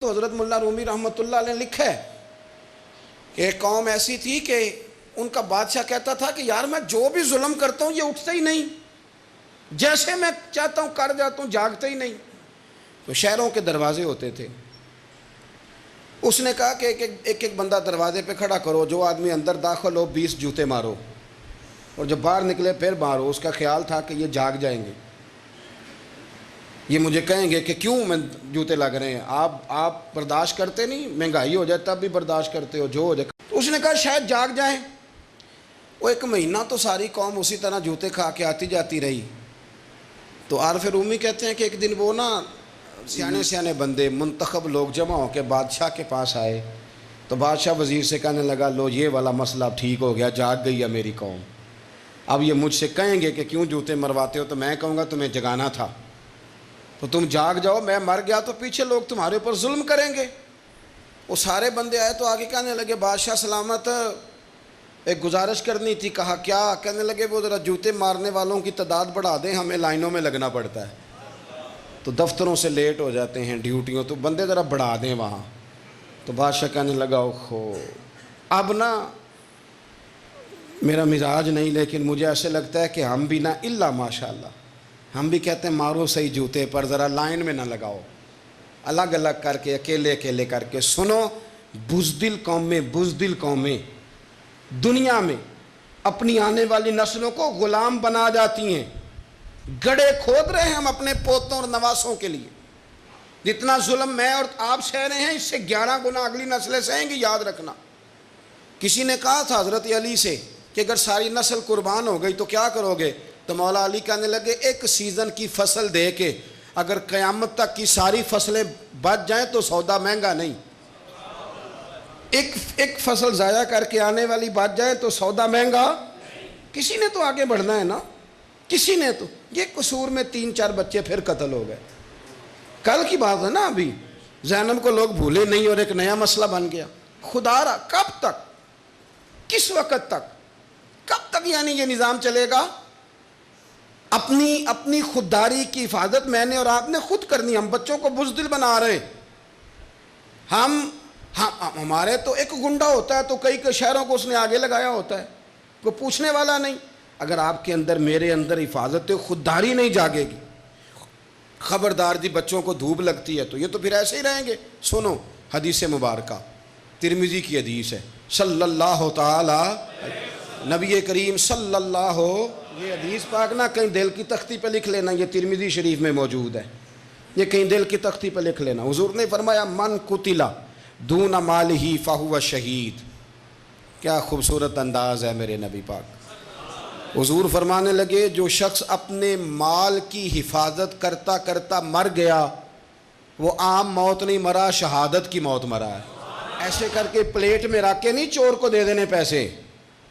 تو حضرت ملا رومی رحمۃ اللہ علیہ نے لکھا ہے کہ ایک قوم ایسی تھی کہ ان کا بادشاہ کہتا تھا کہ یار میں جو بھی ظلم کرتا ہوں یہ اٹھتا ہی نہیں، جیسے میں چاہتا ہوں کر جاتا ہوں، جاگتا ہی نہیں۔ تو شہروں کے دروازے ہوتے تھے، اس نے کہا کہ ایک بندہ دروازے پہ کھڑا کرو، جو آدمی اندر داخل ہو 20 جوتے مارو، اور جب باہر نکلے پھر مارو۔ اس کا خیال تھا کہ یہ جاگ جائیں گے، یہ مجھے کہیں گے کہ کیوں میں جوتے لگ رہے ہیں، آپ برداشت کرتے نہیں، مہنگائی ہو جائے تب بھی برداشت کرتے ہو، جو ہو جائے۔ تو اس نے کہا شاید جاگ جائیں۔ وہ ایک مہینہ تو ساری قوم اسی طرح جوتے کھا کے آتی جاتی رہی۔ تو عارف رومی کہتے ہیں کہ ایک دن وہ سیانے بندے منتخب لوگ جمع ہو کے بادشاہ کے پاس آئے۔ تو بادشاہ وزیر سے کہنے لگا لو یہ والا مسئلہ اب ٹھیک ہو گیا، جاگ گئی ہے میری قوم، اب یہ مجھ سے کہیں گے کہ کیوں جوتے مرواتے ہو تو میں کہوں گا تمہیں جگانا تھا، تو تم جاگ جاؤ، میں مر گیا تو پیچھے لوگ تمہارے اوپر ظلم کریں گے۔ وہ سارے بندے آئے تو آگے کہنے لگے بادشاہ سلامت، ایک گزارش کرنی تھی۔ کہا کیا؟ کہنے لگے وہ ذرا جوتے مارنے والوں کی تعداد بڑھا دیں، ہمیں لائنوں میں لگنا پڑتا ہے، تو دفتروں سے لیٹ ہو جاتے ہیں ڈیوٹیوں، تو بندے ذرا بڑھا دیں وہاں۔ تو بادشاہ کہنے لگا اوہو اب نا میرا مزاج نہیں، لیکن مجھے ایسے لگتا ہے کہ ہم بھی نا الا ماشاء اللہ، ہم بھی کہتے ہیں مارو صحیح جوتے پر، ذرا لائن میں نہ لگاؤ، الگ الگ کر کے اکیلے کر کے۔ سنو، بزدل قومیں دنیا میں اپنی آنے والی نسلوں کو غلام بنا جاتی ہیں۔ گڑھے کھود رہے ہیں ہم اپنے پوتوں اور نواسوں کے لیے۔ جتنا ظلم میں اور آپ سہ رہے ہیں اس سے 11 گنا اگلی نسلیں سہیں گی، یاد رکھنا۔ کسی نے کہا تھا حضرت علی سے کہ اگر ساری نسل قربان ہو گئی تو کیا کرو گے؟ تو مولا علی کہنے لگے ایک سیزن کی فصل دے کے اگر قیامت تک کی ساری فصلیں بچ جائیں تو سودا مہنگا نہیں، ایک فصل ضائع کر کے آنے والی بچ جائے تو سودا مہنگا۔ کسی نے تو آگے بڑھنا ہے نا، کسی نے تو۔ یہ قصور میں 3-4 بچے پھر قتل ہو گئے، کل کی بات ہے نا، ابھی زینب کو لوگ بھولے نہیں اور ایک نیا مسئلہ بن گیا۔ خدا را کب تک، کس وقت تک، کب تک یعنی یہ نظام چلے گا؟ اپنی خودداری کی حفاظت میں نے اور آپ نے خود کرنی۔ ہم بچوں کو بزدل بنا رہے، ہمارے تو ایک گنڈا ہوتا ہے تو کئی شہروں کو اس نے آگے لگایا ہوتا ہے، کوئی پوچھنے والا نہیں۔ اگر آپ کے اندر میرے اندر حفاظت خودداری نہیں جاگے گی، خبردار جی بچوں کو دھوپ لگتی ہے تو یہ تو پھر ایسے ہی رہیں گے۔ سنو حدیث مبارکہ، ترمذی کی حدیث ہے، صلی اللہ تعالی نبی کریم صلی اللہ، یہ حدیث پاک نہ کہیں دل کی تختی پہ لکھ لینا، یہ ترمذی شریف میں موجود ہے، یہ کہیں دل کی تختی پہ لکھ لینا۔ حضور نے فرمایا من قتل دون مالہ فہو شہید۔ کیا خوبصورت انداز ہے میرے نبی پاک۔ حضور فرمانے لگے جو شخص اپنے مال کی حفاظت کرتا کرتا مر گیا وہ عام موت نہیں مرا، شہادت کی موت مرا ہے۔ ایسے کر کے پلیٹ میں رکھ کے نہیں چور کو دے دینے پیسے۔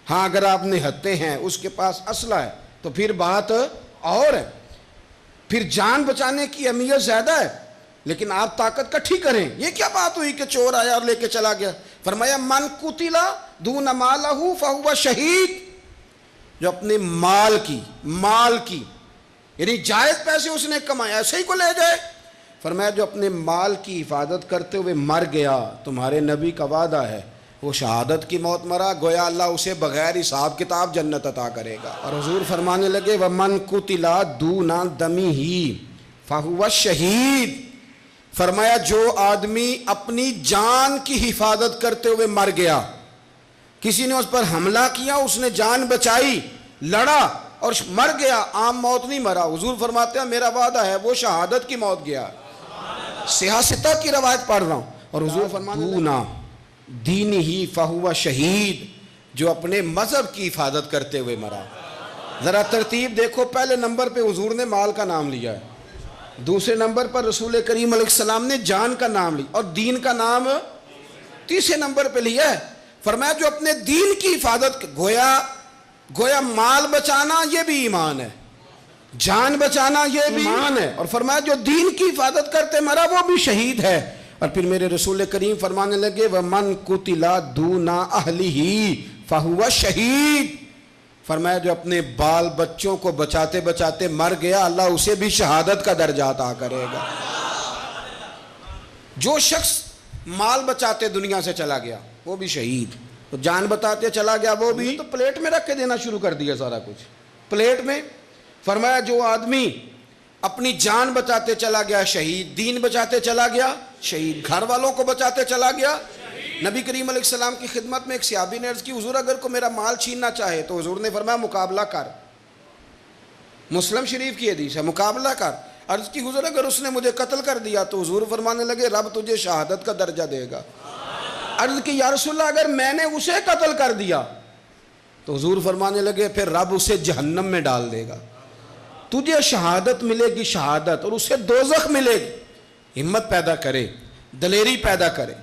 ہاں اگر آپ نہتے ہیں، اس کے پاس اسلحہ ہے تو پھر بات اور ہے، پھر جان بچانے کی اہمیت زیادہ ہے، لیکن آپ طاقت کٹھی کریں۔ یہ کیا بات ہوئی کہ چور آیا اور لے کے چلا گیا؟ فرمایا من قتل دون مالہ فہو شہید، جو اپنے مال کی یعنی جائز پیسے اس نے کمائے ایسے ہی کو لے جائے۔ فرمایا جو اپنے مال کی حفاظت کرتے ہوئے مر گیا، تمہارے نبی کا وعدہ ہے وہ شہادت کی موت مرا، گویا اللہ اسے بغیر حساب کتاب جنت عطا کرے گا۔ اور حضور فرمانے لگے وَمَنْ قُتِلَ دُونَ دَمِهِ فَهُوَ شہید۔ فرمایا جو آدمی اپنی جان کی حفاظت کرتے ہوئے مر گیا، کسی نے اس پر حملہ کیا، اس نے جان بچائی، لڑا اور مر گیا، عام موت نہیں مرا، حضور فرماتے ہیں میرا وعدہ ہے وہ شہادت کی موت گیا۔ سیاستہ کی روایت پڑھ رہا ہوں، اور حضور فرماتے ہیں دینہ فہو شہید، جو اپنے مذہب کی حفاظت کرتے ہوئے مرا۔ ذرا ترتیب دیکھو، پہلے نمبر پہ حضور نے مال کا نام لیا ہے، دوسرے نمبر پر رسول کریم علیہ السلام نے جان کا نام لیا، اور دین کا نام تیسرے نمبر پہ لیا ہے۔ فرمایا جو اپنے دین کی حفاظت، گویا مال بچانا یہ بھی ایمان ہے، جان بچانا یہ بھی ایمان ہے، اور فرمایا جو دین کی حفاظت کرتے مرا وہ بھی شہید ہے۔ اور پھر میرے رسول کریم فرمانے لگے وَمَنْ قُتِلَ دُونَ أَهْلِهِ فَهُوَ شہید۔ فرمایا جو اپنے بال بچوں کو بچاتے بچاتے مر گیا، اللہ اسے بھی شہادت کا درجہ عطا کرے گا۔ جو شخص مال بچاتے دنیا سے چلا گیا وہ بھی شہید، تو جان بتاتے چلا گیا وہ بھی، تو پلیٹ میں رکھ کے دینا شروع کر دیا سارا کچھ پلیٹ میں۔ فرمایا جو آدمی اپنی جان بچاتے چلا گیا شہید، دین بچاتے چلا گیا شہید، گھر والوں کو بچاتے چلا گیا۔ نبی کریم علیہ السلام کی خدمت میں ایک صحابی نے عرض کی حضور اگر کو میرا مال چھیننا چاہے تو حضور نے فرمایا مقابلہ کر، مسلم شریف کی حدیث ہے، مقابلہ کر۔ عرض کی حضور اگر اس نے مجھے قتل کر دیا تو حضور فرمانے لگے رب تجھے شہادت کا درجہ دے گا۔ عرض کی یا رسول اللہ اگر میں نے اسے قتل کر دیا تو حضور فرمانے لگے پھر رب اسے جہنم میں ڈال دے گا، تجھے شہادت ملے گی شہادت اور اسے دوزخ ملے گی۔ ہمت پیدا کرے، دلیری پیدا کرے۔